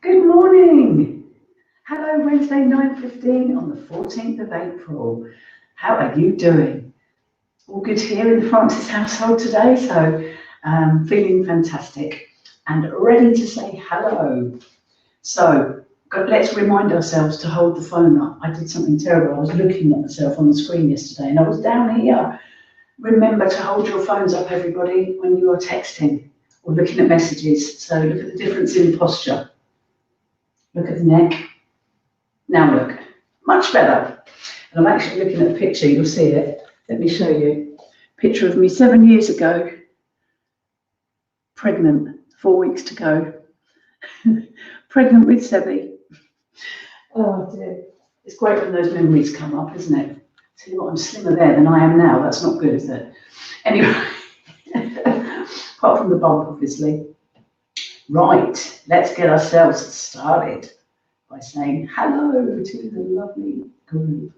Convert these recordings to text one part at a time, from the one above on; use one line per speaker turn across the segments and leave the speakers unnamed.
Good morning. Hello, Wednesday 9:15 on the 14th of April. How are you doing? All good here in the Francis household today, so feeling fantastic and ready to say hello. So let's remind ourselves to hold the phone up. I did something terrible. I was looking at myself on the screen yesterday and I was down here. Remember to hold your phones up, everybody, when you are texting or looking at messages. So look at the difference in posture. Look at the neck. Now look, much better. And I'm actually looking at a picture, you'll see it. Let me show you. Picture of me 7 years ago, pregnant, 4 weeks to go. Pregnant with Sebby. Oh dear. It's great when those memories come up, isn't it? Tell you what, I'm slimmer there than I am now. That's not good, is it? Anyway, apart from the bump, obviously. Right, let's get ourselves started by saying hello to the lovely group.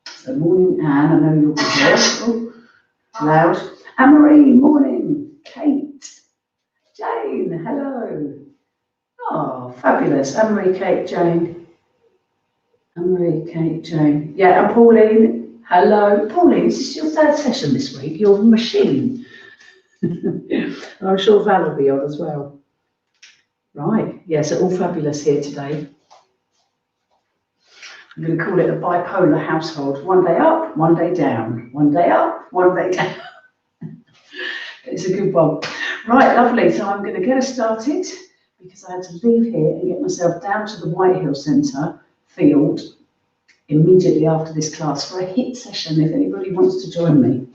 So morning, Anne, I know you'll be here. Oh, loud. Anne-Marie, morning. Kate, Jane, hello. Oh, fabulous. Anne-Marie, Kate, Jane. Anne-Marie, Kate, Jane. Yeah, and Pauline, hello. Pauline, this is your third session this week. You're a machine. And I'm sure Val will be on as well. Right, yeah, so all fabulous here today. I'm going to call it a bipolar household. One day up, one day down. One day up, one day down. It's a good one. Right, lovely. So I'm going to get us started because I had to leave here and get myself down to the Whitehill Centre field immediately after this class for a HIIT session if anybody wants to join me.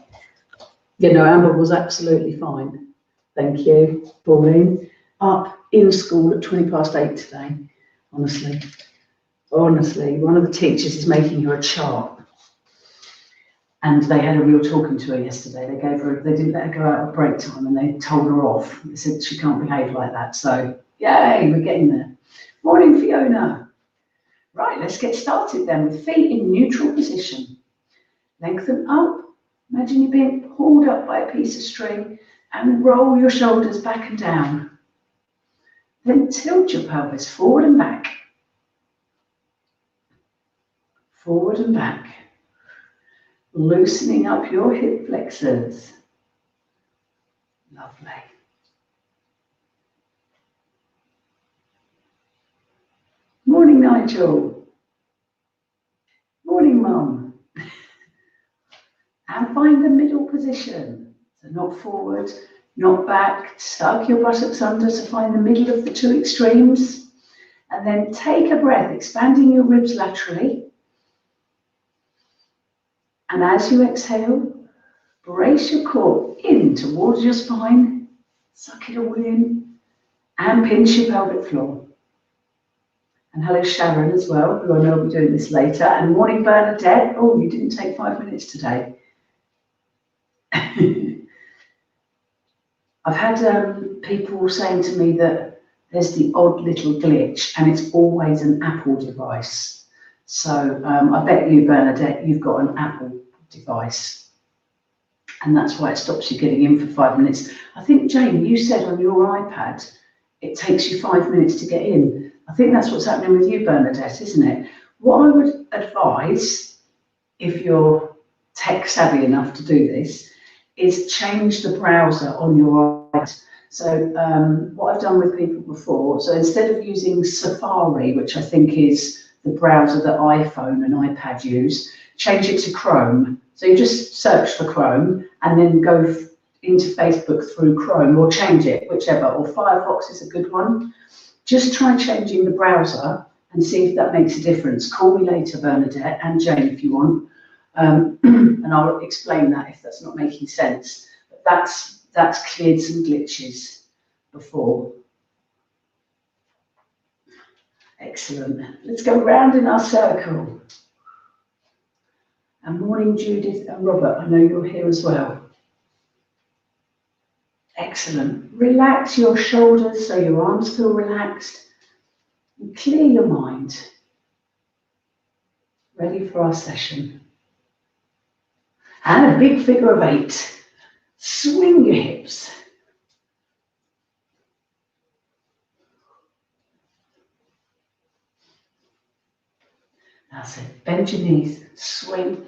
You know, Amber was absolutely fine. Thank you, Pauline. Up in school at 8:20 today, honestly. Honestly, one of the teachers is making her a chart. And they had a real talking to her yesterday. They didn't let her go out at break time and they told her off. They said she can't behave like that. So, yay, we're getting there. Morning, Fiona. Right, let's get started then with feet in neutral position. Lengthen up. Imagine you're being pulled up by a piece of string and roll your shoulders back and down. Then tilt your pelvis forward and back. Forward and back. Loosening up your hip flexors. Lovely. Morning, Nigel. Morning, Mum. And find the middle position. So not forward, not back. Tuck your buttocks under to find the middle of the two extremes. And then take a breath, expanding your ribs laterally. And as you exhale, brace your core in towards your spine. Suck it all in. And pinch your pelvic floor. And hello, Sharon, as well, who I know will be doing this later. And morning, Bernadette. Oh, you didn't take 5 minutes today. I've had people saying to me that there's the odd little glitch and it's always an Apple device. So I bet you, Bernadette, you've got an Apple device. And that's why it stops you getting in for 5 minutes. I think, Jane, you said on your iPad, it takes you 5 minutes to get in. I think that's what's happening with you, Bernadette, isn't it? What I would advise, if you're tech savvy enough to do this, is change the browser on your iPad. So what I've done with people before, so instead of using Safari, which I think is the browser that iPhone and iPad use, change it to Chrome. So you just search for Chrome and then go into Facebook through Chrome, or change it, whichever, or Firefox is a good one. Just try changing the browser and see if that makes a difference. Call me later, Bernadette, and Jane if you want. And I'll explain that if that's not making sense. But that's cleared some glitches before. Excellent. Let's go round in our circle. And morning, Judith and Robert. I know you're here as well. Excellent. Relax your shoulders so your arms feel relaxed. And clear your mind. Ready for our session. And a big figure of 8. Swing your hips. That's it. Bend your knees, swing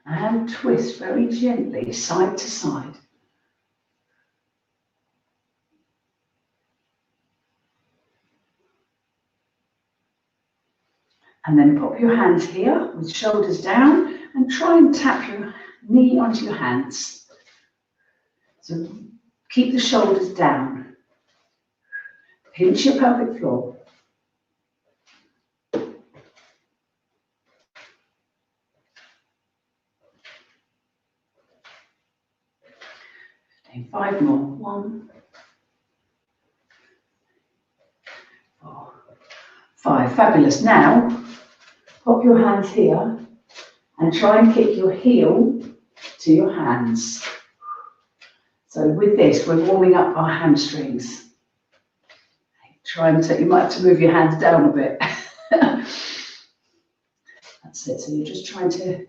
and twist very gently, side to side. And then pop your hands here with shoulders down and try and tap your knee onto your hands. So keep the shoulders down. Pinch your pelvic floor. 5 more. 1, 4, 5. Fabulous. Now, pop your hands here and try and kick your heel to your hands. So with this, we're warming up our hamstrings. Try and you might have to move your hands down a bit. That's it. So you're just trying to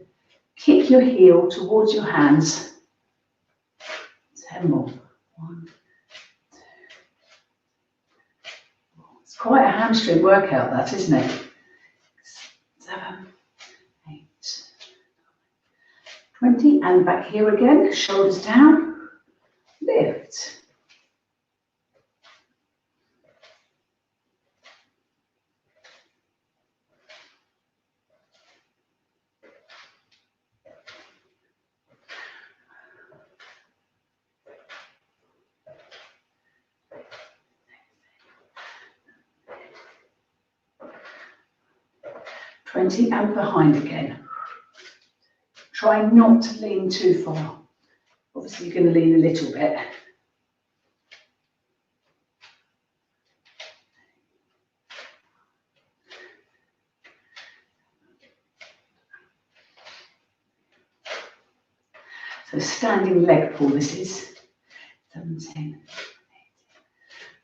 kick your heel towards your hands. 10 more. 1, 2. It's quite a hamstring workout, that, isn't it? 6, 7, 8, 20. And back here again. Shoulders down. Lift. And behind again. Try not to lean too far. Obviously, you're going to lean a little bit. So standing leg pull, this is 17,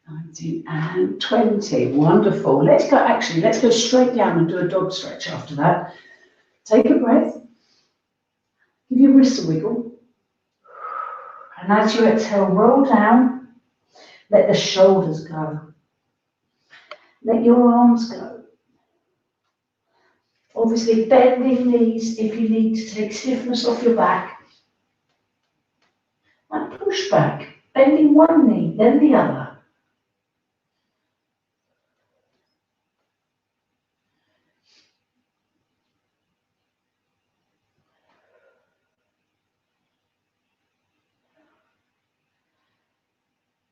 18, 19 and 20. Wonderful. Let's go straight down and do a dog stretch after that. Take a breath. Give your wrists a wiggle. And as you exhale, roll down. Let the shoulders go. Let your arms go. Obviously, bending knees if you need to take stiffness off your back. And push back, bending one knee, then the other.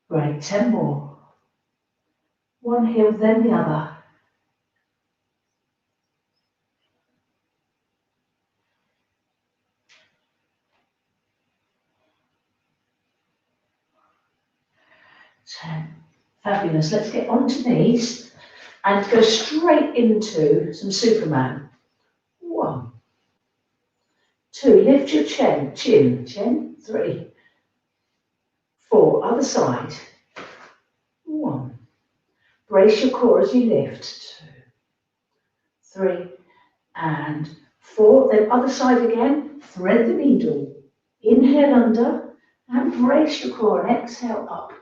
Great, 10 more. One heel, then the other. Fabulous. Let's get onto knees and go straight into some Superman. 1, 2, lift your chin. 3, 4, other side. 1, brace your core as you lift. 2, 3, and 4. Then other side again. Thread the needle. Inhale under and brace your core and exhale up.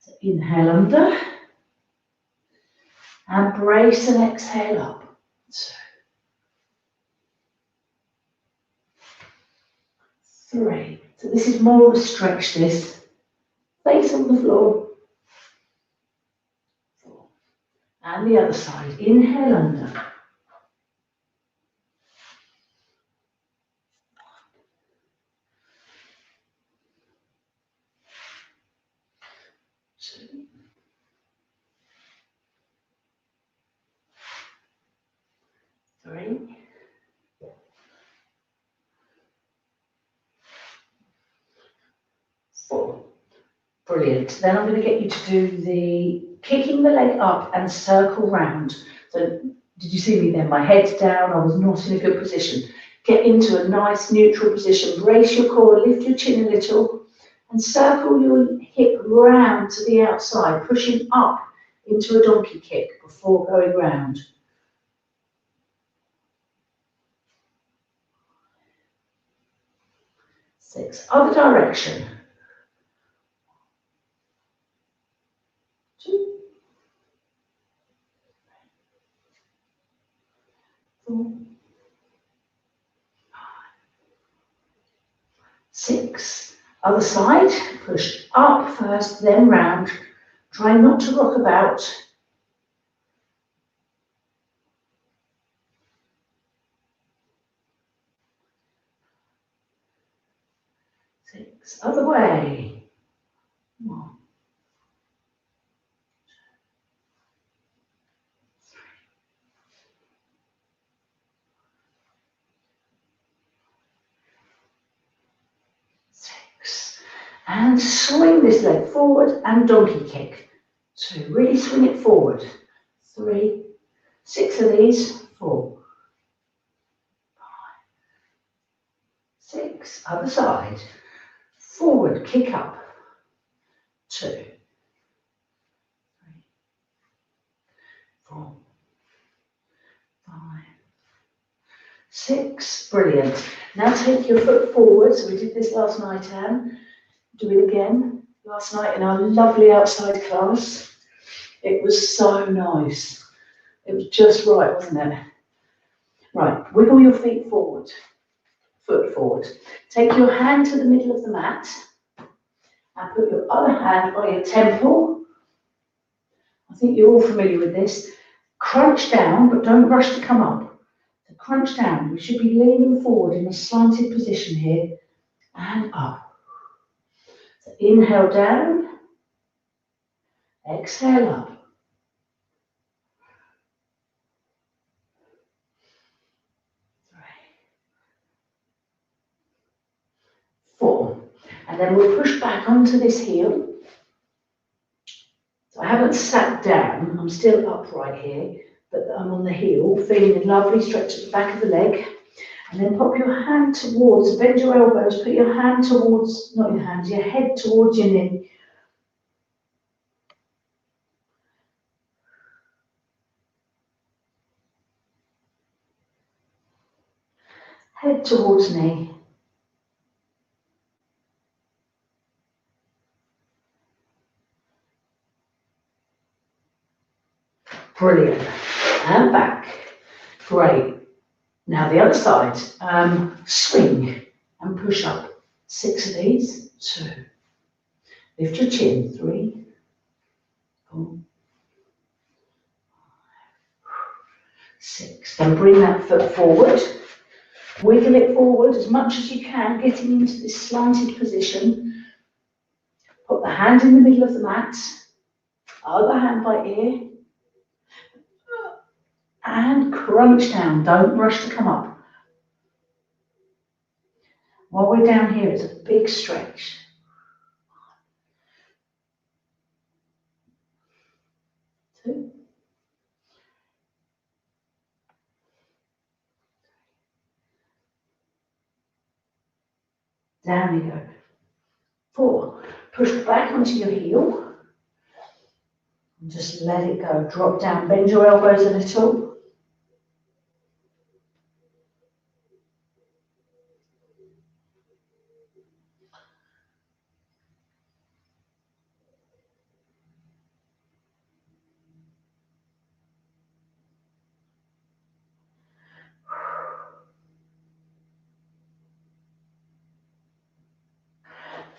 So inhale under and brace and exhale up. 2, 3. So this is more of a stretch, this. Face on the floor. 4. And the other side. Inhale under. 2, 3, 4. Brilliant. Then I'm going to get you to do the kicking the leg up and circle round. So did you see me then? My head's down. I was not in a good position. Get into a nice neutral position. Brace your core. Lift your chin a little. And circle your hip round to the outside, pushing up into a donkey kick before going round. 6. Other direction. 2, 4, 6. Other side, push up first, then round. Try not to rock about. 6. Other way. 1, 6. And swing this leg forward and donkey kick. 2. Really swing it forward. 3. 6 of these. 4, 6. Other side. Forward, kick up. 2, 3, 4, 5, 6. Brilliant. Now take your foot forward. So we did this last night, Anne. Do it again. Last night in our lovely outside class. It was so nice. It was just right, wasn't it? Right, wiggle your feet forward. Foot forward. Take your hand to the middle of the mat and put your other hand by your temple. I think you're all familiar with this. Crunch down, but don't rush to come up. So crunch down. We should be leaning forward in a slanted position here and up. So inhale down, exhale up. 3, 4. And then we'll push back onto this heel. So I haven't sat down, I'm still upright here, but I'm on the heel, feeling a lovely stretch at the back of the leg. And then pop your hand towards, bend your elbows, put your hand towards, not your hands, your head towards your knee. Head towards knee. Brilliant. And back. Great. Now the other side. Swing and push up. 6 of these. 2. Lift your chin. 3, 4, 6. Then bring that foot forward. Wiggle it forward as much as you can, getting into this slanted position. Put the hand in the middle of the mat. Other hand by ear. And crunch down. Don't rush to come up. While we're down here, it's a big stretch. 2. Down you go. 4. Push back onto your heel. And just let it go. Drop down. Bend your elbows a little.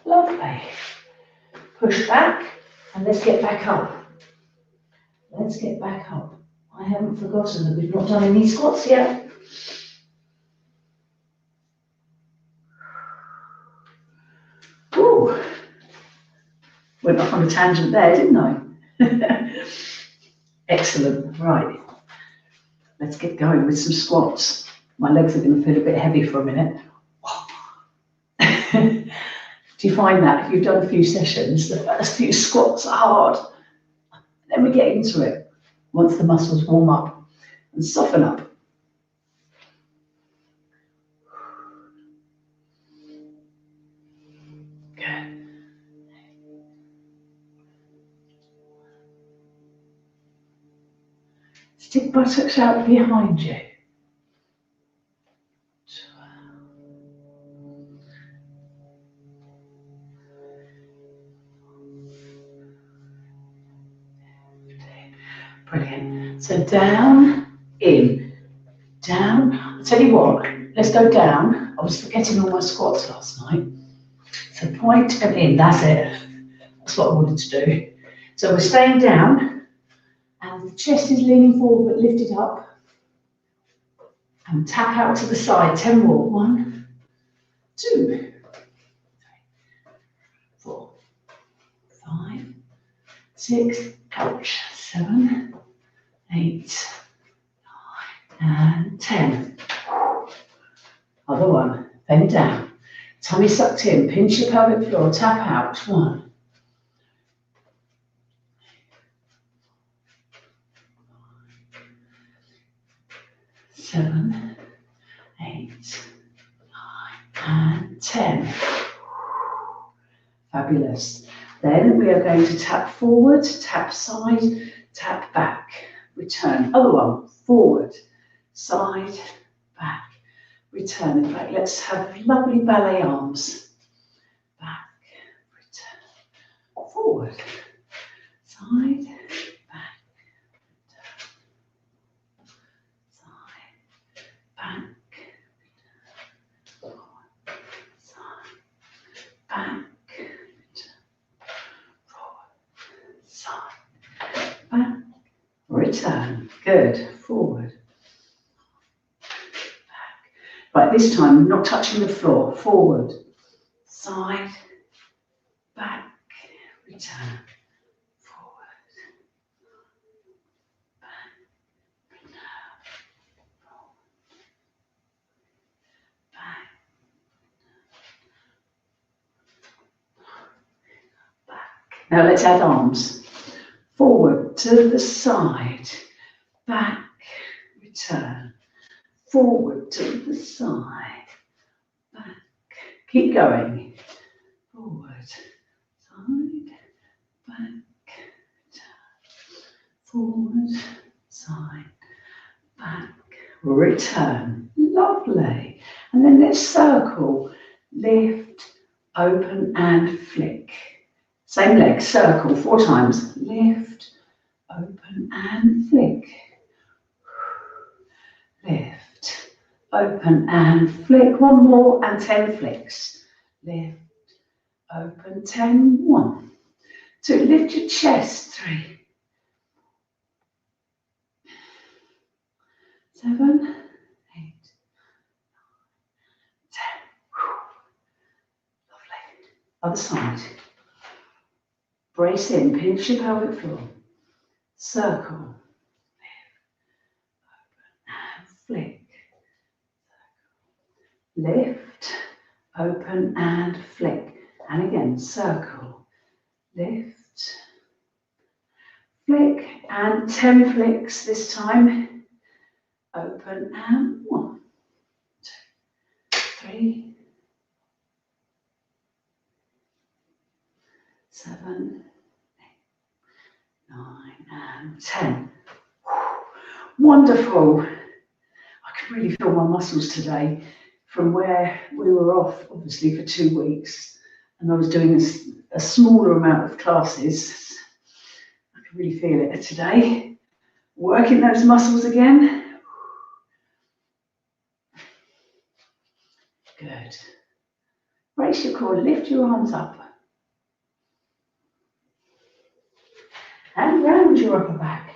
Lovely. Push back and let's get back up. Let's get back up. I haven't forgotten that we've not done any squats yet. Ooh. Went off on a tangent there, didn't I? Excellent. Right. Let's get going with some squats. My legs are going to feel a bit heavy for a minute. Do you find that if you've done a few sessions, the first few squats are hard? Then we get into it once the muscles warm up and soften up. Good. Stick buttocks out behind you. 12. Brilliant. So down, in, down. I'll tell you what, let's go down. I was forgetting all my squats last night. So point and in, that's it. That's what I wanted to do. So we're staying down and the chest is leaning forward but lifted up. And tap out to the side, 10 more. 1, 2, 4, 5, 6, ouch, 7, 8, 9, and 10. Other one, bend down. Tummy sucked in, pinch your pelvic floor, tap out. 1, 7, 8, 9, and 10. Fabulous. Then we are going to tap forward, tap side, tap back. Return. Other one. Forward, side, back. Return. In fact, let's have lovely ballet arms. Back, return. Forward, side, back, return. Side, back, return. Forward, side, back. Side, back, return. Good. Forward, back. Right, this time, not touching the floor. Forward, side, back, return. Forward, back, return. Forward, back, back. Now let's add arms. Forward to the side, back, return. Forward to the side, back. Keep going. Forward, side, back, return. Forward, side, back, return. Lovely. And then let's circle. Lift, open, and flick. Same leg, circle 4 times. Lift, open, and flick. Lift, open, and flick. 1 more, and 10 flicks. Lift, open, 10, 1. 2, lift your chest, 3, 7, 8, 9, 10. Lovely. Other side. Brace in, pinch your pelvic floor. Circle. And flick. Lift, open, and flick. And again, circle. Lift, flick, and 10 flicks this time. Open, and 1, 2, 3, 7, 8, 9, and 10. Wonderful. I can really feel my muscles today from where we were off, obviously, for 2 weeks. And I was doing a smaller amount of classes. I can really feel it today. Working those muscles again. Good. Brace your core, lift your arms up. And round your upper back.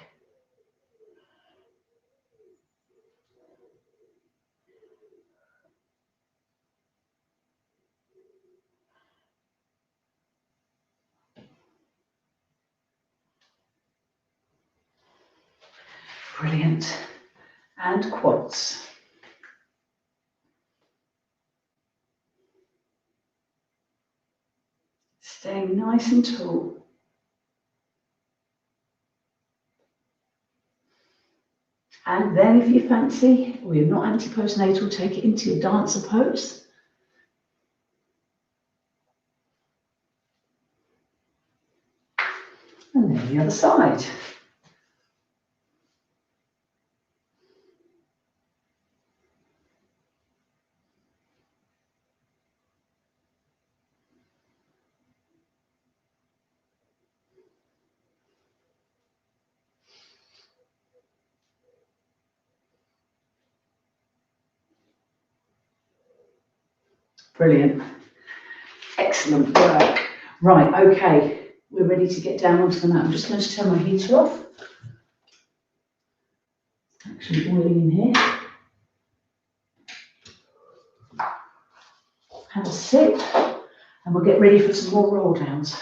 Brilliant. And quads. Staying nice and tall. And then if you fancy, or you're not anti-postnatal, take it into your dancer pose. And then the other side. Brilliant. Excellent work. Right, okay, we're ready to get down onto the mat. I'm just going to turn my heater off. Actually boiling in here. Have a sip, and we'll get ready for some more roll downs.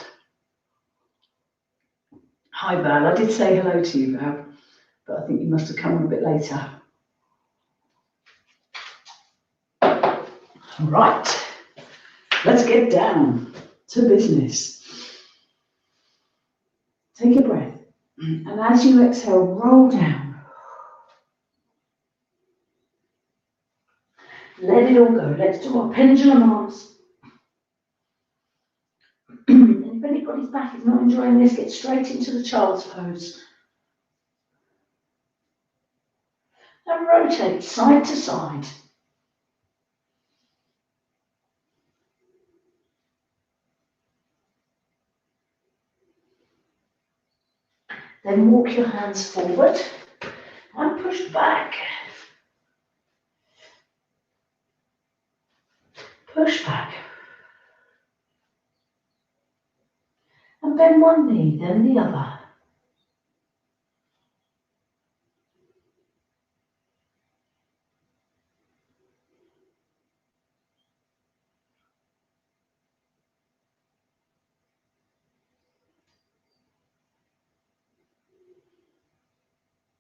Hi Val, I did say hello to you, Val, but I think you must have come on a bit later. Right, let's get down to business. Take a breath, and as you exhale, roll down. Let it all go. Let's do our pendulum arms. And if anybody's back is not enjoying this, get straight into the child's pose. And rotate side to side. Then walk your hands forward and push back. Push back. And bend one knee, then the other.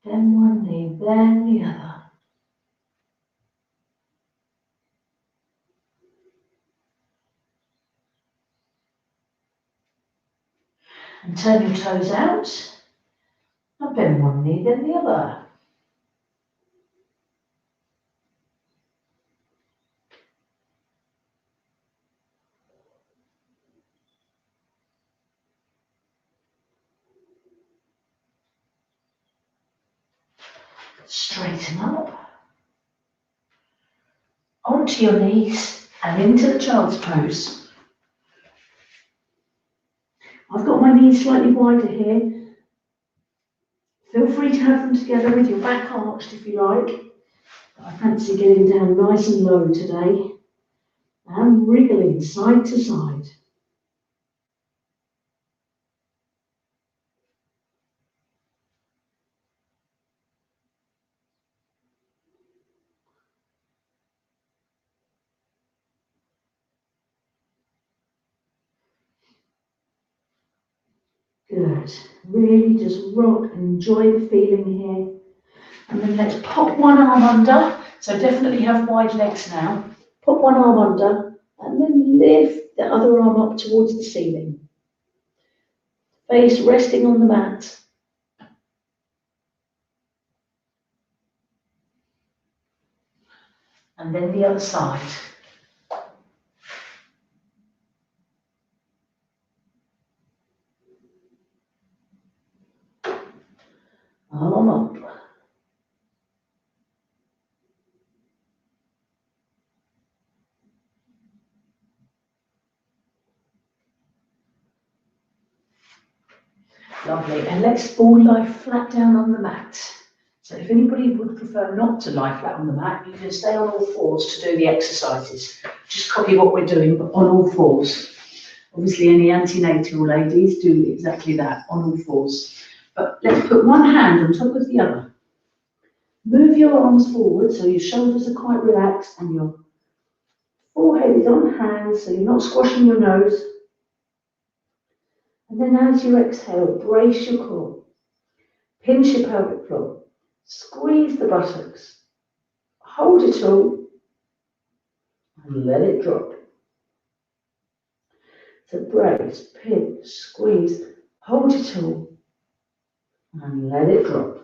Then one knee, then the other. And turn your toes out. And bend one knee, then the other. Straighten up. Onto your knees and into the child's pose. I've got my knees slightly wider here. Feel free to have them together with your back arched if you like. But I fancy getting down nice and low today. And wriggling side to side. Good. Really just rock and enjoy the feeling here. And then let's pop one arm under. So definitely have wide legs now. Pop one arm under and then lift the other arm up towards the ceiling. Face resting on the mat. And then the other side. Arm up. Lovely. And let's all lie flat down on the mat. So if anybody would prefer not to lie flat on the mat, you can stay on all fours to do the exercises. Just copy what we're doing, but on all fours. Obviously, any antenatal ladies do exactly that, on all fours. But let's put one hand on top of the other. Move your arms forward so your shoulders are quite relaxed and your forehead is on hands so you're not squashing your nose. And then as you exhale, brace your core. Pinch your pelvic floor. Squeeze the buttocks. Hold it all and let it drop. So brace, pinch, squeeze, hold it all and let it drop.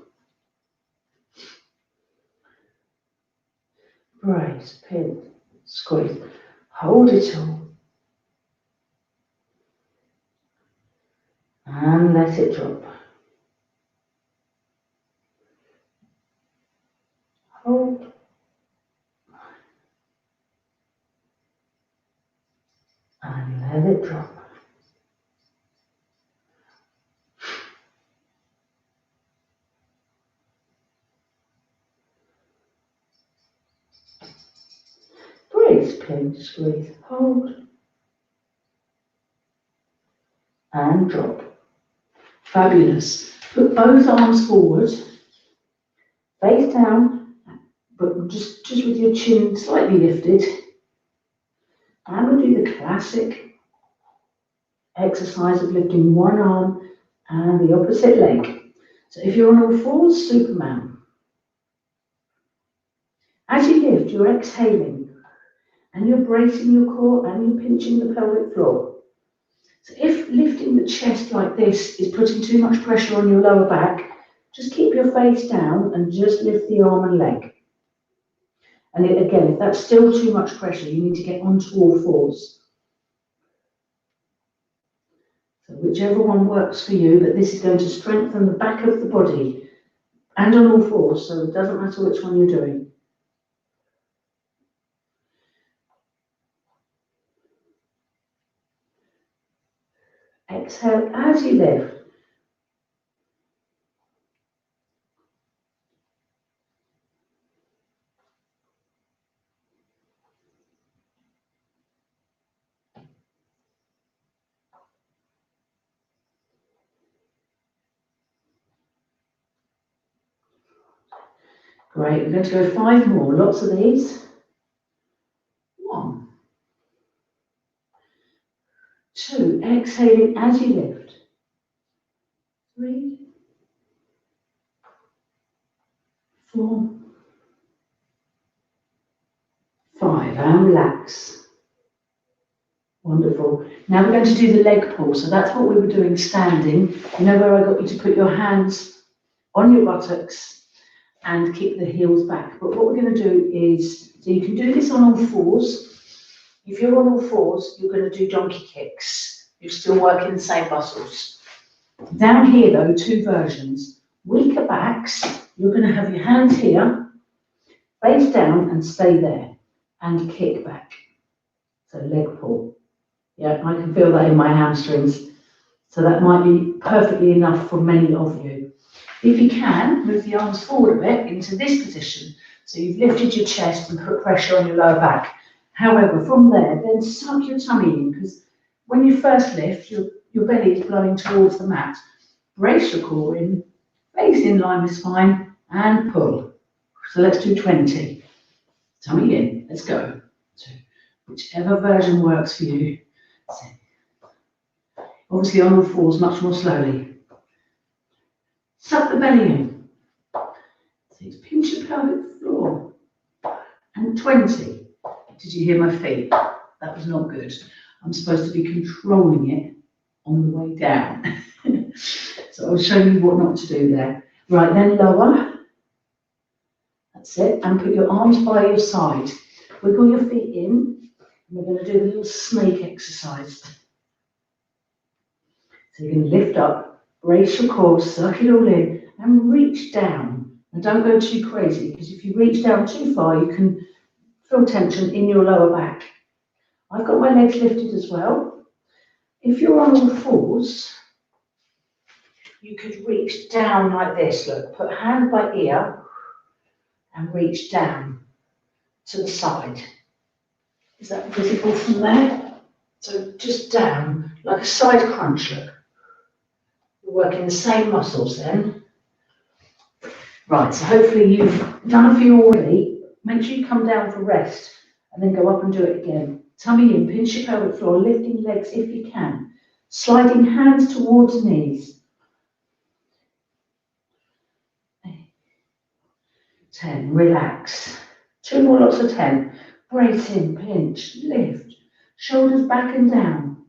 Brace, pinch, squeeze, hold it all and let it drop. Hold and let it drop. Breathe, pinch, breathe, hold, and drop. Fabulous. Put both arms forward, face down, but just with your chin slightly lifted. And we'll do the classic exercise of lifting one arm and the opposite leg. So if you're on all fours, Superman. As you lift, you're exhaling and you're bracing your core and you're pinching the pelvic floor. So if lifting the chest like this is putting too much pressure on your lower back, just keep your face down and just lift the arm and leg. And again, if that's still too much pressure, you need to get onto all fours. So whichever one works for you, but this is going to strengthen the back of the body and on all fours, so it doesn't matter which one you're doing. Exhale as you lift. Great, we're going to go 5 more, lots of these. 1, 2, exhaling as you lift. 3, 4, 5, and relax. Wonderful. Now we're going to do the leg pull. So that's what we were doing standing. You know where I got you to put your hands on your buttocks and kick the heels back. But what we're going to do is, so you can do this on all fours. If you're on all fours, you're going to do donkey kicks. You're still working the same muscles. Down here though, 2 versions. Weaker backs, you're going to have your hands here, face down and stay there, and kick back. So leg pull. Yeah, I can feel that in my hamstrings. So that might be perfectly enough for many of you. If you can, move the arms forward a bit into this position. So you've lifted your chest and put pressure on your lower back. However, from there, then suck your tummy in, because when you first lift, your belly is blowing towards the mat. Brace your core in, face in line with spine, and pull. So let's do 20. Tummy in, let's go. So whichever version works for you. Obviously on all fours, much more slowly. Suck the belly in. So pinch your pelvic floor. And 20. Did you hear my feet? That was not good. I'm supposed to be controlling it on the way down. So I'll show you what not to do there. Right, then lower. That's it. And put your arms by your side. Wiggle your feet in. And we're going to do the little snake exercise. So you're going to lift up, brace your core, suck it all in, and reach down. And don't go too crazy, because if you reach down too far, you can feel tension in your lower back. I've got my legs lifted as well. If you're on all fours, you could reach down like this. Look, put hand by ear and reach down to the side. Is that visible from there? So just down, like a side crunch, look. You're working the same muscles then. Right, so hopefully you've done a few already. Make sure you come down for rest and then go up and do it again. Tummy in, pinch your pelvic floor, lifting legs if you can. Sliding hands towards knees. 10, relax. 2 more lots of 10. Brace in, pinch, lift. Shoulders back and down.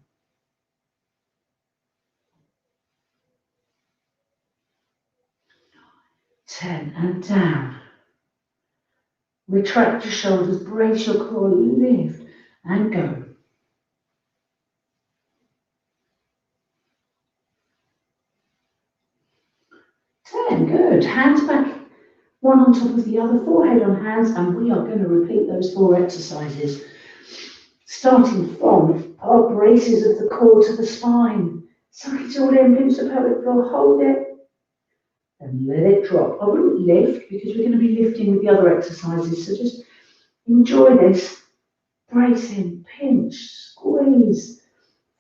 10 and down. Retract your shoulders, brace your core, lift and go. 10, good. Hands back, one on top of the other, forehead on hands, and we are going to repeat those 4 exercises. Starting from our braces of the core to the spine. Suck it all in, pinch the pelvic floor, hold it, and let it drop. I wouldn't lift because we're going to be lifting with the other exercises, so just enjoy this. Brace in, pinch, squeeze.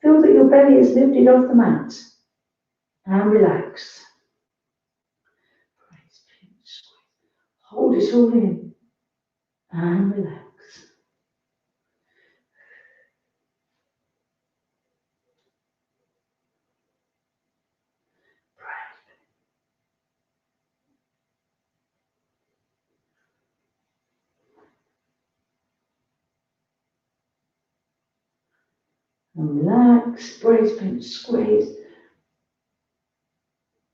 Feel that your belly is lifted off the mat. And relax. Brace, pinch, squeeze. Hold it all in. And relax. And relax, brace, pinch, squeeze,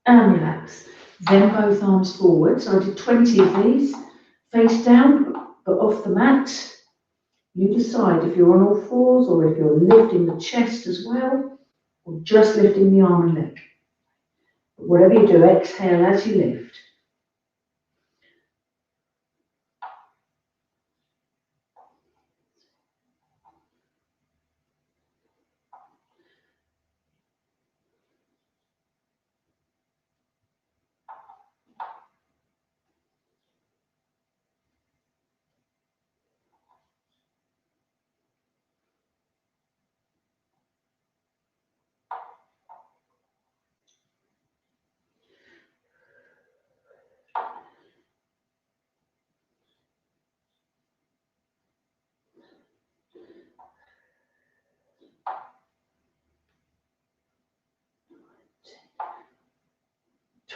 and relax. Then both arms forward. So I did 20 of these, face down, but off the mat. You decide if you're on all fours or if you're lifting the chest as well, or just lifting the arm and leg. But whatever you do, exhale as you lift.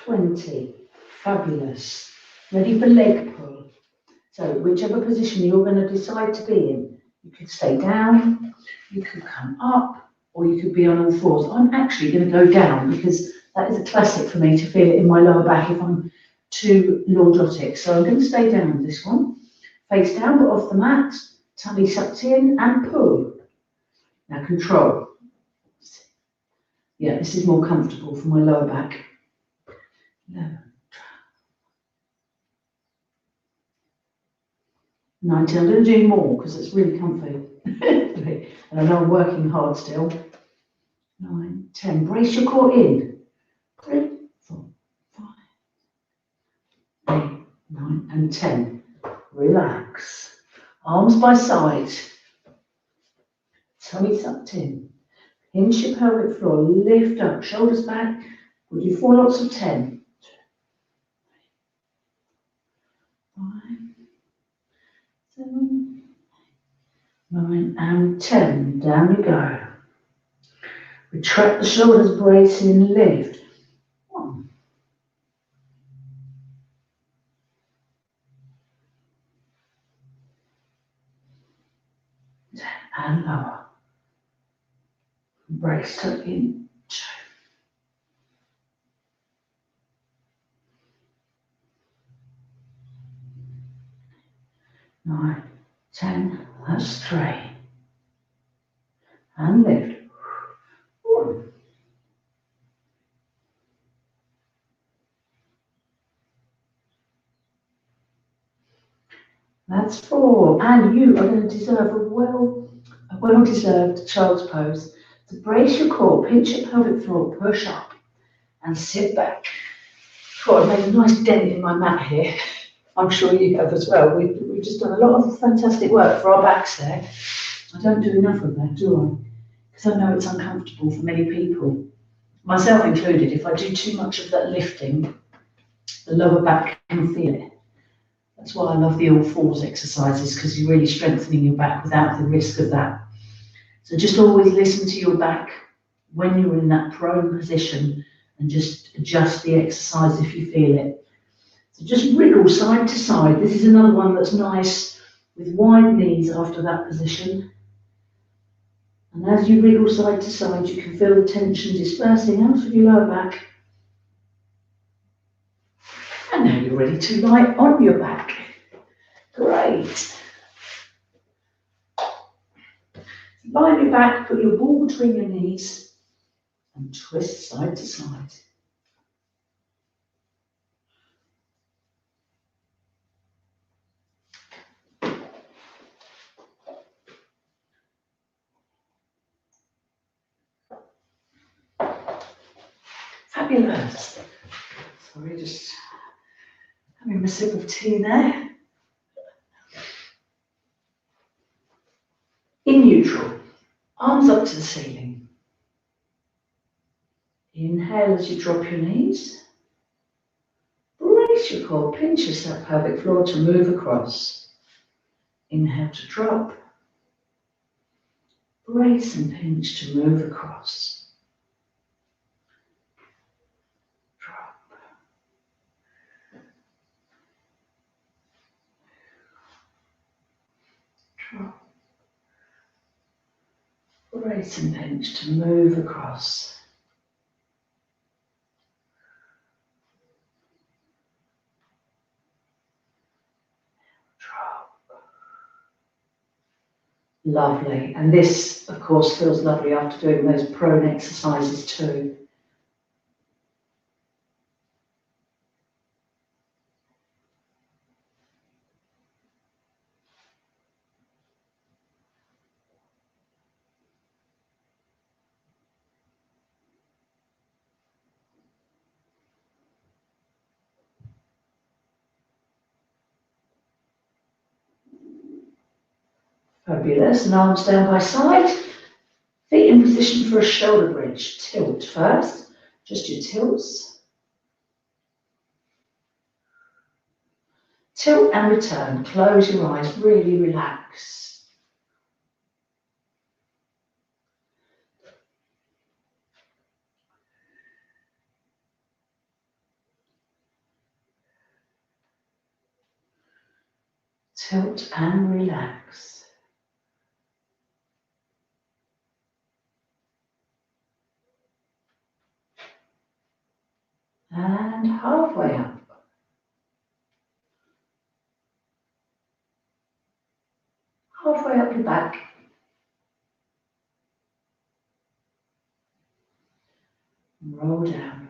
Twenty. Fabulous. Ready for leg pull. So whichever position you're going to decide to be in, you could stay down, you could come up, or you could be on all fours. I'm actually going to go down because that is a classic for me to feel it in my lower back if I'm too lordotic. So I'm going to stay down with this one. Face down but off the mat, tummy sucked in and pull. Now control. Yeah, this is more comfortable for my lower back. 11, 19. I'm going to do more because it's really comfy. And I know I'm working hard still. 9, 10. Brace your core in. 3, 4, 5, 8, 9, and 10. Relax. Arms by side. Tummy sucked in. Hinge your pelvic floor. Lift up. Shoulders back. We'll do 4 lots of 10. 5, 7, 9, and 10. Down you go. Retract the shoulders, brace in, lift. 1. 10 and lower. Brace, tuck in. 2. 9, 10. That's 3. And lift. 1. That's 4. And you are going to deserve a well-deserved child's pose. So brace your core, pinch your pelvic floor, push up, and sit back. God, I've made a nice dent in my mat here. I'm sure you have as well. We've just done a lot of fantastic work for our backs there. I don't do enough of that, do I? Because I know it's uncomfortable for many people, myself included. If I do too much of that lifting, the lower back can feel it. That's why I love the all fours exercises, because you're really strengthening your back without the risk of that. So just always listen to your back when you're in that prone position and just adjust the exercise if you feel it. So just wriggle side to side. This is another one that's nice with wide knees after that position. And as you wriggle side to side, you can feel the tension dispersing out of your lower back. And now you're ready to lie on your back. Great. Lie on your back, put your ball between your knees and twist side to side. Fabulous. Sorry, just having a sip of tea there. neutral. Arms up to the ceiling. Inhale as you drop your knees. Brace your core, pinch yourself, pelvic floor to move across. Inhale to drop. Brace and pinch to move across. Drop. Drop. Brace and pinch to move across. Lovely. And this, of course, feels lovely after doing those prone exercises too. Fabulous. And arms down by side. Feet in position for a shoulder bridge. Tilt first. Just your tilts. Tilt and return. Close your eyes. Really relax. Tilt and relax. And halfway up. Halfway up your back. Roll down.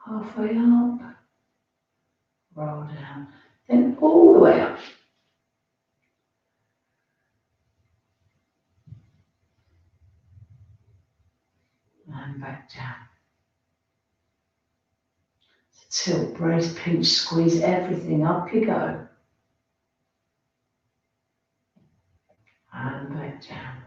Halfway up. Roll down. Then all the way up. And back down. Tilt, brace, pinch, squeeze everything. Up you go. And back down.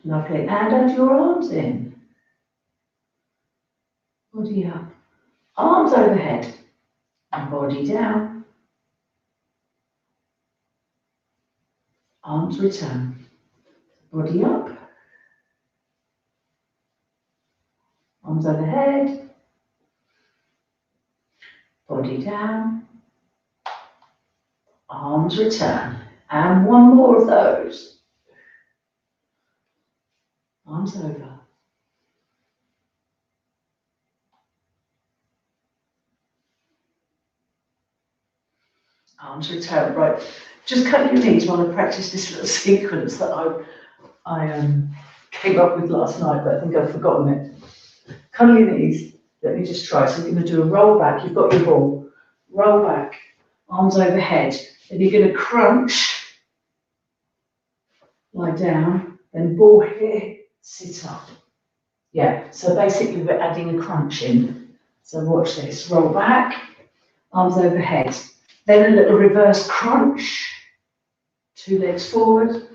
Lovely. And add your arms in. Body up. Arms overhead. And body down. Arms return. Body up. Arms overhead. Body down. Arms return. And one more of those. Arms over. Arms return. Right. Just cut your knees while I practice this little sequence that I came up with last night, but I think I've forgotten it. Cuddle your knees. Let me just try. So you're going to do a roll back. You've got your ball. Roll back. Arms overhead. Then you're going to crunch. Lie down. Then ball here. Sit up. Yeah. So basically we're adding a crunch in. So watch this. Roll back. Arms overhead. Then a little reverse crunch. 2 legs forward.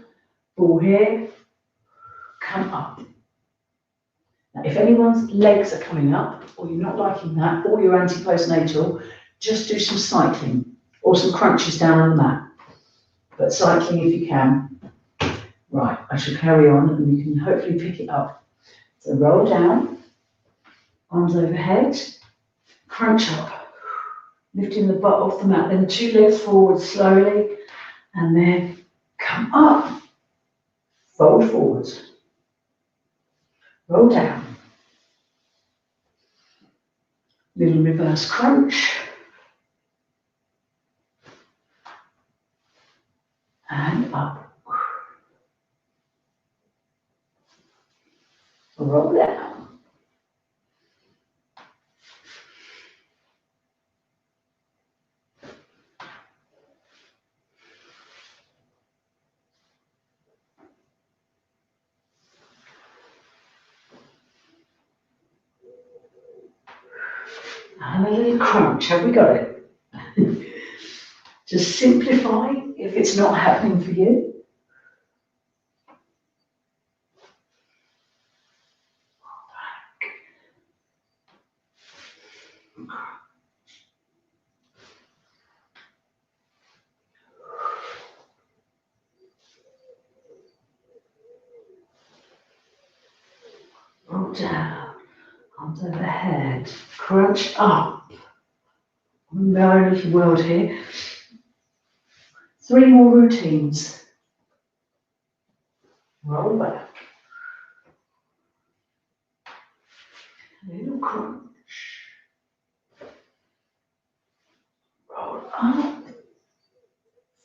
Ball here. Come up. Now, if anyone's legs are coming up, or you're not liking that, or you're anti-postnatal, just do some cycling or some crunches down on the mat. But cycling if you can. Right, I shall carry on and you can hopefully pick it up. So roll down, arms overhead, crunch up, lifting the butt off the mat, then 2 legs forward slowly, and then Come up, fold forward, roll down, little reverse crunch, and up, roll down. And a little crunch, have we got it? Just simplify if it's not happening for you. Roll down, arms overhead, crunch up. I'm in my own little world here. 3 more routines. Roll back. A little crunch. Roll up.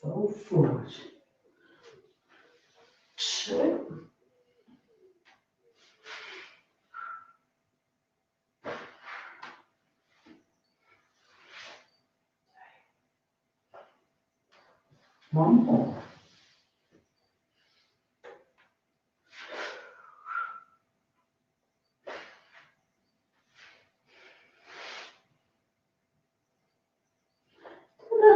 Fold forward. 2. One more. Ta-da!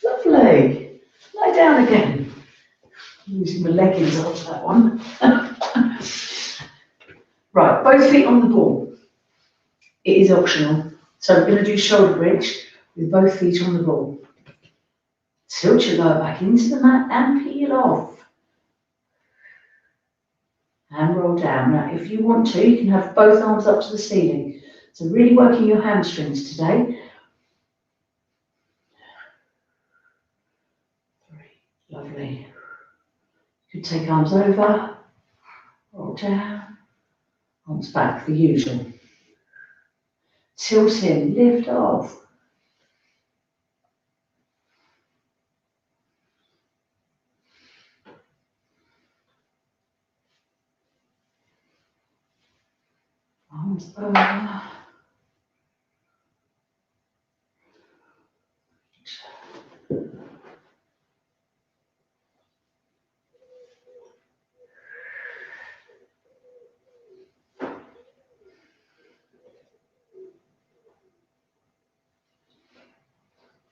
Lovely. Lie down again. Using my leggings after that one. Right, both feet on the ball. It is optional. So we're going to do shoulder bridge with both feet on the ball. Tilt your lower back into the mat and peel off. And roll down. Now, if you want to, you can have both arms up to the ceiling. So really working your hamstrings today. 3, lovely. You could take arms over, roll down, arms back, the usual. Tilt in, lift off. Arms over.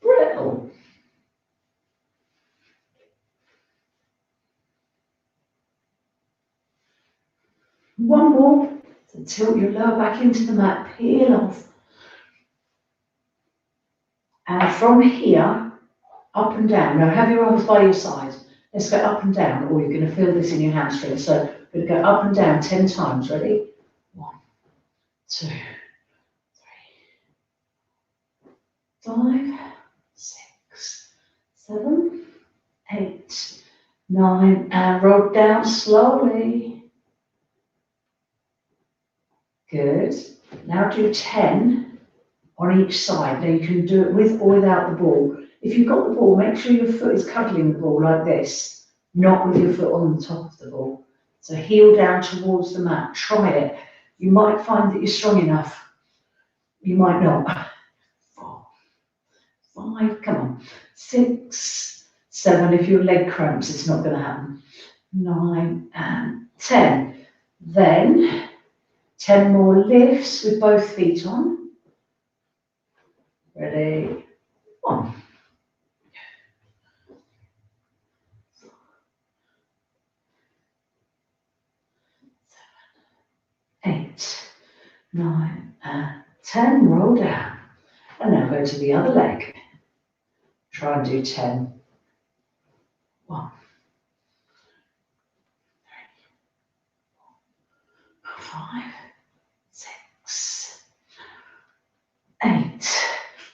Brittle. One more. So tilt your lower back into the mat, peel off. And from here, up and down. Now have your arms by your side. Let's go up and down, or you're going to feel this in your hamstrings. So we're going to go up and down 10 times. Ready? 1, 2, 3, 5, 6, 7, 8, 9, and roll down slowly. Good. Now do 10 on each side. Now you can do it with or without the ball. If you've got the ball, make sure your foot is cuddling the ball like this, not with your foot on the top of the ball. So heel down towards the mat. Try it. You might find that you're strong enough. You might not. 4, 5, come on. 6, 7. If your leg cramps, it's not going to happen. 9 and 10. Then 10 more lifts with both feet on. Ready? 1. 8, 9, and 10. Roll down. And now go to the other leg. Try and do 10. 1, 5, 6, 8,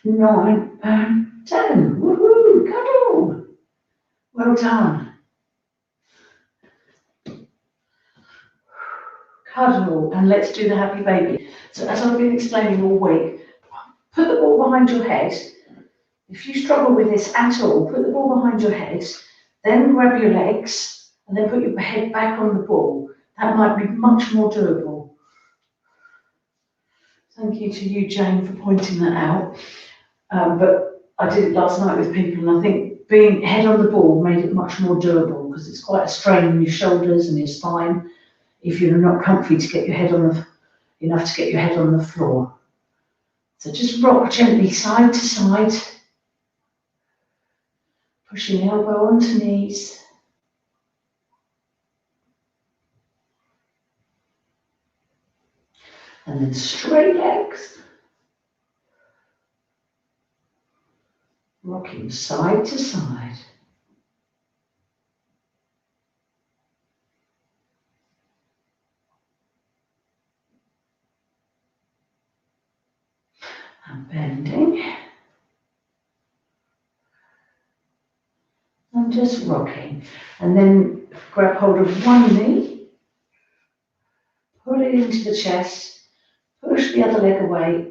9, and 10. Woohoo! Cuddle. Well done. Cuddle, and let's do the happy baby. So as I've been explaining all week, put the ball behind your head. If you struggle with this at all, put the ball behind your head, then grab your legs, and then put your head back on the ball. That might be much more doable. Thank you to you, Jane, for pointing that out. But I did it last night with people, and I think being head on the ball made it much more doable because it's quite a strain on your shoulders and your spine if you're not comfy to get your head on enough to get your head on the floor. So just rock gently side to side, pushing elbow onto knees. And then straight legs. Rocking side to side. And bending. And just rocking. And then grab hold of one knee. Pull it into the chest. Push the other leg away.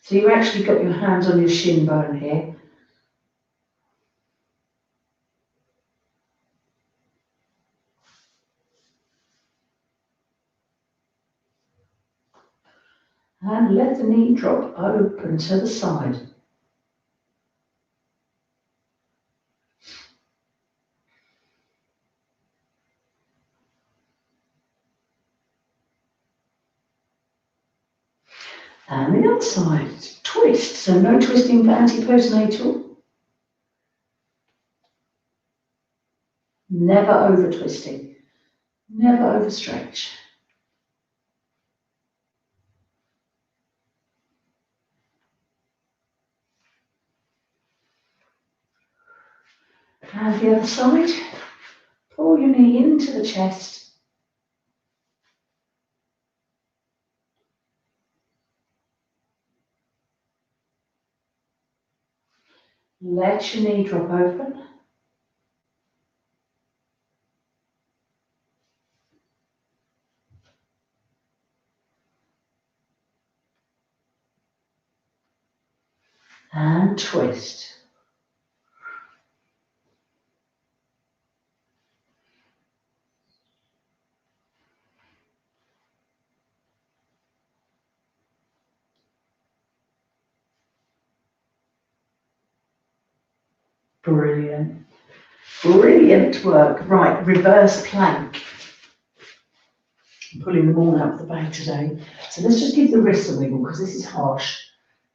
So you've actually got your hands on your shin bone here. And let the knee drop open to the side. And the other side, twist. So no twisting for anti-postnatal. Never over twisting. Never overstretch. And the other side. Pull your knee into the chest. Let your knee drop open. And twist. Brilliant. Brilliant work. Right, reverse plank. I'm pulling them all out of the bag today. So let's just give the wrists a wiggle because this is harsh.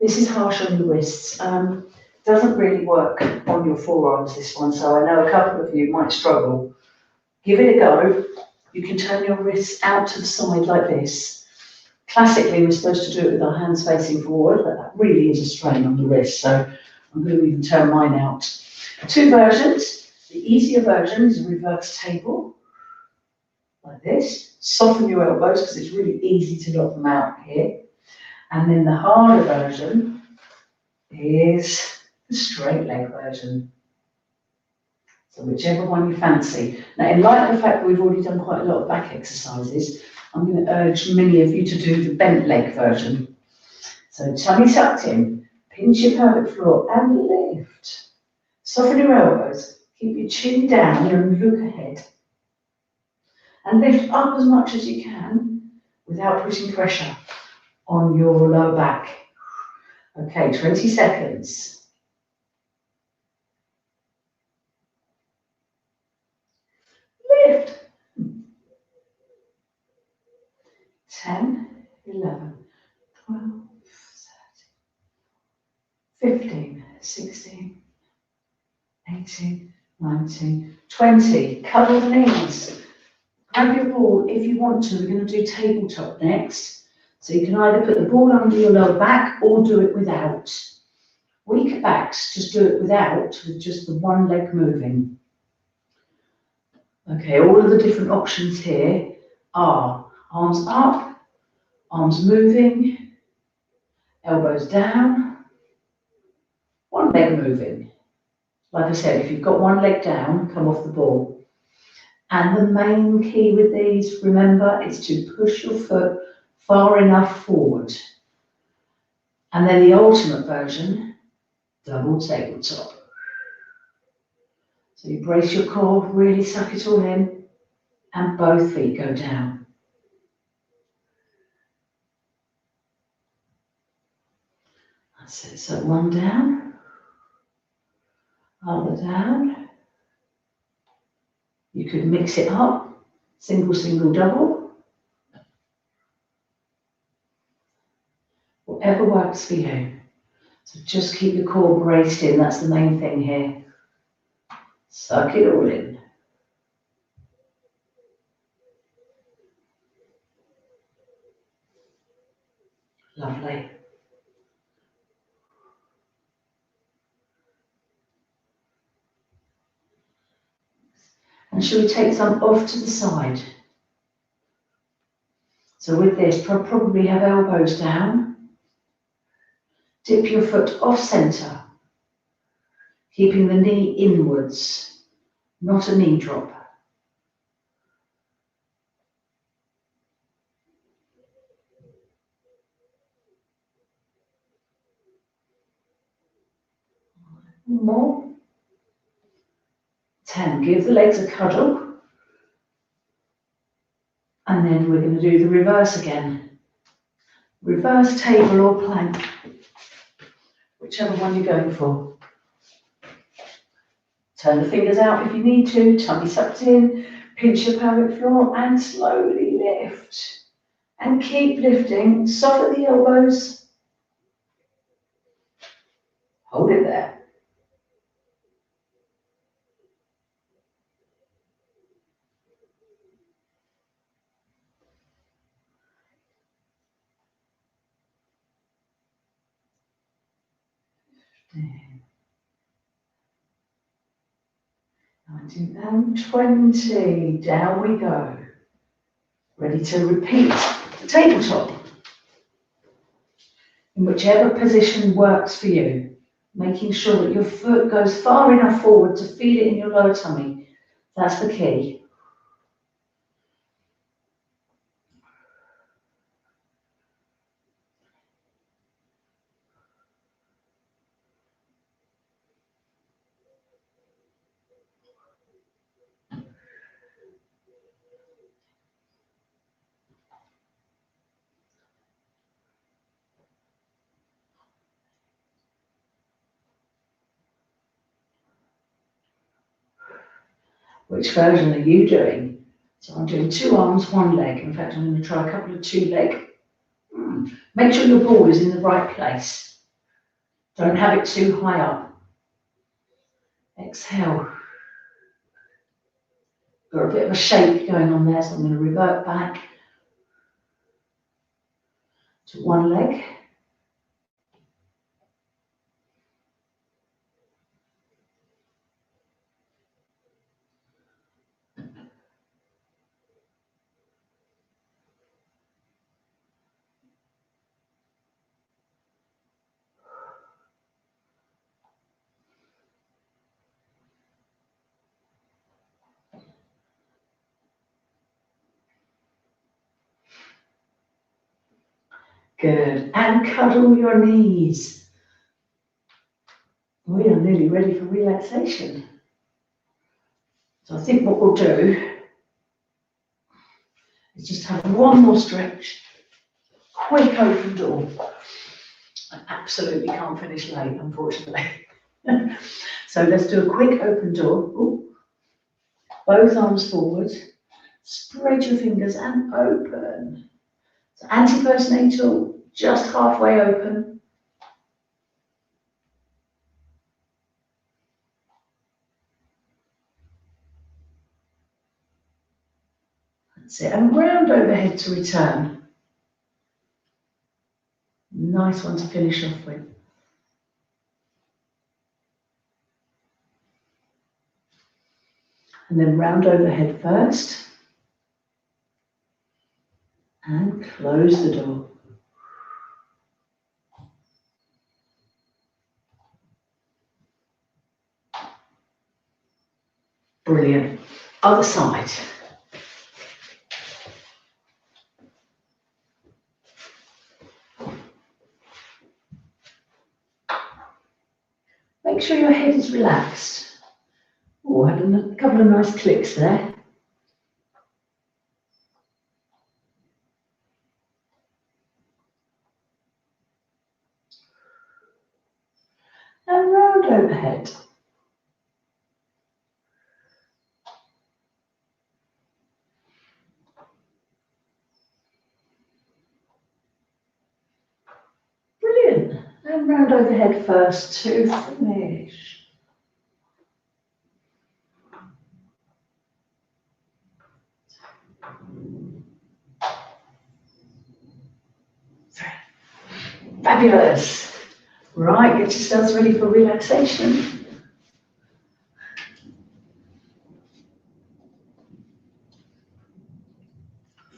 This is harsh on your wrists. Doesn't really work on your forearms, this one, so I know a couple of you might struggle. Give it a go. You can turn your wrists out to the side like this. Classically, we're supposed to do it with our hands facing forward, but that really is a strain on the wrist, so I'm going to even turn mine out. Two versions. The easier version is a reverse table, like this. Soften your elbows because it's really easy to knock them out here. And then the harder version is the straight leg version. So whichever one you fancy. Now, in light of the fact that we've already done quite a lot of back exercises, I'm going to urge many of you to do the bent leg version. So tummy tucked in, pinch your pelvic floor and lift. Soften your elbows, keep your chin down and look ahead. And lift up as much as you can without putting pressure on your lower back. Okay, 20 seconds. Lift. 10, 11, 12, 13, 15, 16, 18, 19, 20. Cuddle the knees. Grab your ball if you want to. We're going to do tabletop next. So you can either put the ball under your lower back or do it without. Weaker backs, just do it without, with just the one leg moving. Okay, all of the different options here are arms up, arms moving, elbows down, one leg moving. Like I said, if you've got one leg down, come off the ball. And the main key with these, remember, is to push your foot far enough forward. And then the ultimate version, double tabletop. So you brace your core, really suck it all in, and both feet go down. That's it. So one down, other down. You could mix it up, single, single, double. Whatever works for you. So just keep your core braced in, that's the main thing here. Suck it all in. Lovely. And shall we take some off to the side? So with this, probably have elbows down. Dip your foot off centre, keeping the knee inwards, not a knee drop. More. 10. Give the legs a cuddle. And then we're going to do the reverse again. Reverse table or plank, whichever one you're going for. Turn the fingers out if you need to, tummy sucked in, pinch your pelvic floor and slowly lift. And keep lifting, soften the elbows. Hold it there. There. 19 and 20, down we go. Ready to repeat the tabletop. In whichever position works for you, making sure that your foot goes far enough forward to feel it in your lower tummy. That's the key. Which version are you doing? So I'm doing 2 arms, 1 leg. In fact, I'm going to try a couple of 2 leg. Make sure your ball is in the right place. Don't have it too high up. Exhale. Got a bit of a shake going on there, so I'm going to revert back to 1 leg. Good. And cuddle your knees. We are nearly ready for relaxation. So I think what we'll do is just have one more stretch. Quick open door. I absolutely can't finish late, unfortunately. So let's do a quick open door. Ooh. Both arms forward. Spread your fingers and open. So anti-postnatal, just halfway open. That's it. And round overhead to return. Nice one to finish off with. And then round overhead first. And close the door. Brilliant. Other side. Make sure your head is relaxed. Oh, had a couple of nice clicks there. And round overhead. Brilliant. And round overhead first to finish. Fabulous. Right, get yourselves ready for relaxation.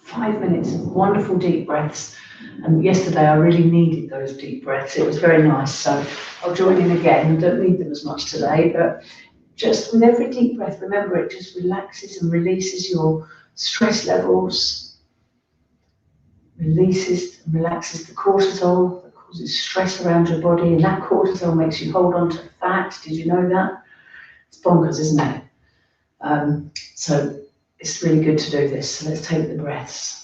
Five minutes of wonderful deep breaths. And yesterday I really needed those deep breaths. It was very nice. So I'll join in again. Don't need them as much today, but just with every deep breath, remember it just relaxes and releases your stress levels, releases and relaxes the cortisol that causes stress around your body, and that cortisol makes you hold on to fat. Did you know that? It's bonkers, isn't it? So it's really good to do this. So let's take the breaths.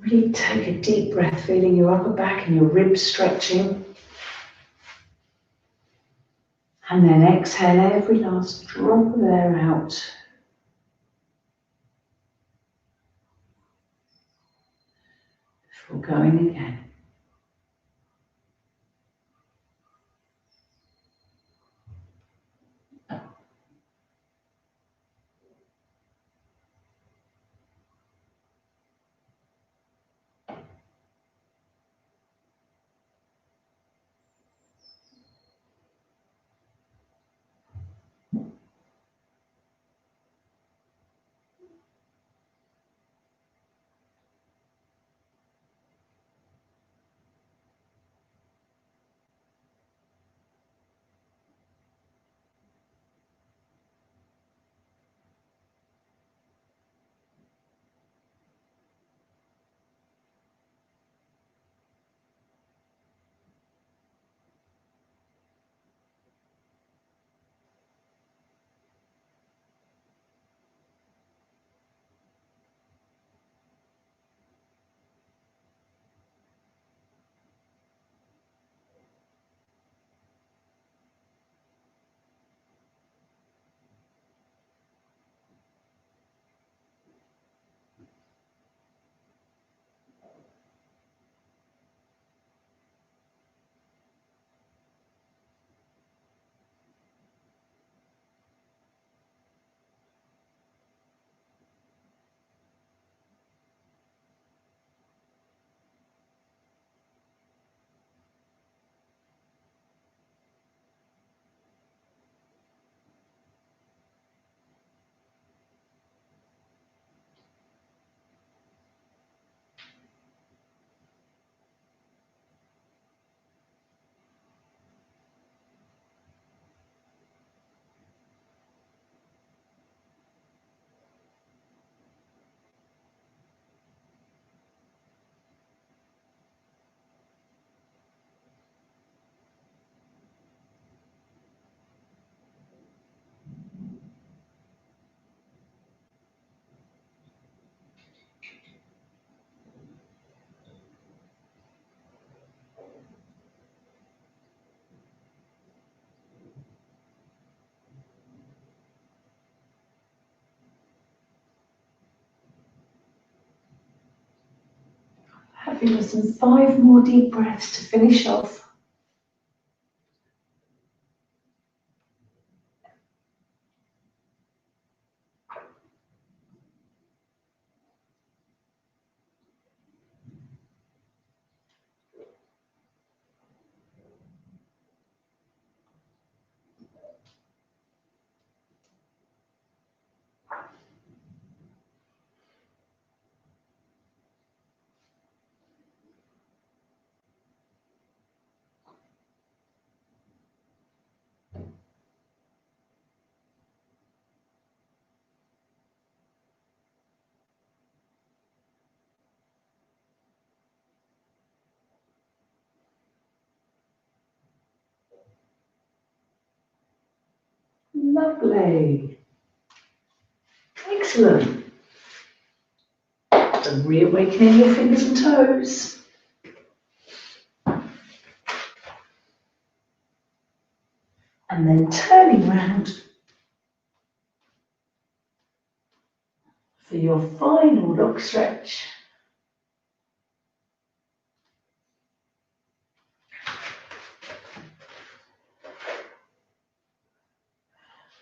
Really take a deep breath, feeling your upper back and your ribs stretching. And then exhale every last drop of air out. Before going again. Fabulous, and 5 more deep breaths to finish off. Lovely. Excellent. So reawakening your fingers and toes. And then turning round for your final log stretch.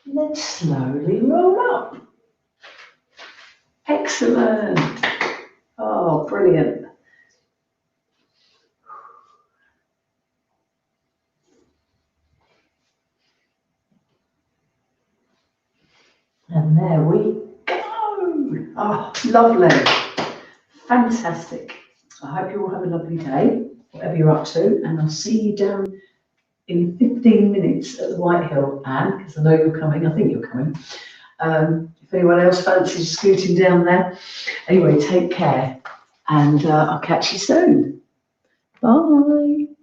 And then slowly roll up. Excellent. Oh, brilliant. And there we go. Oh, lovely. Fantastic. I hope you all have a lovely day, whatever you're up to, and I'll see you down in 15 minutes at the White Hill, Anne, because I know you're coming. I think you're coming. If anyone else fancies scooting down there. Anyway, take care, and I'll catch you soon. Bye.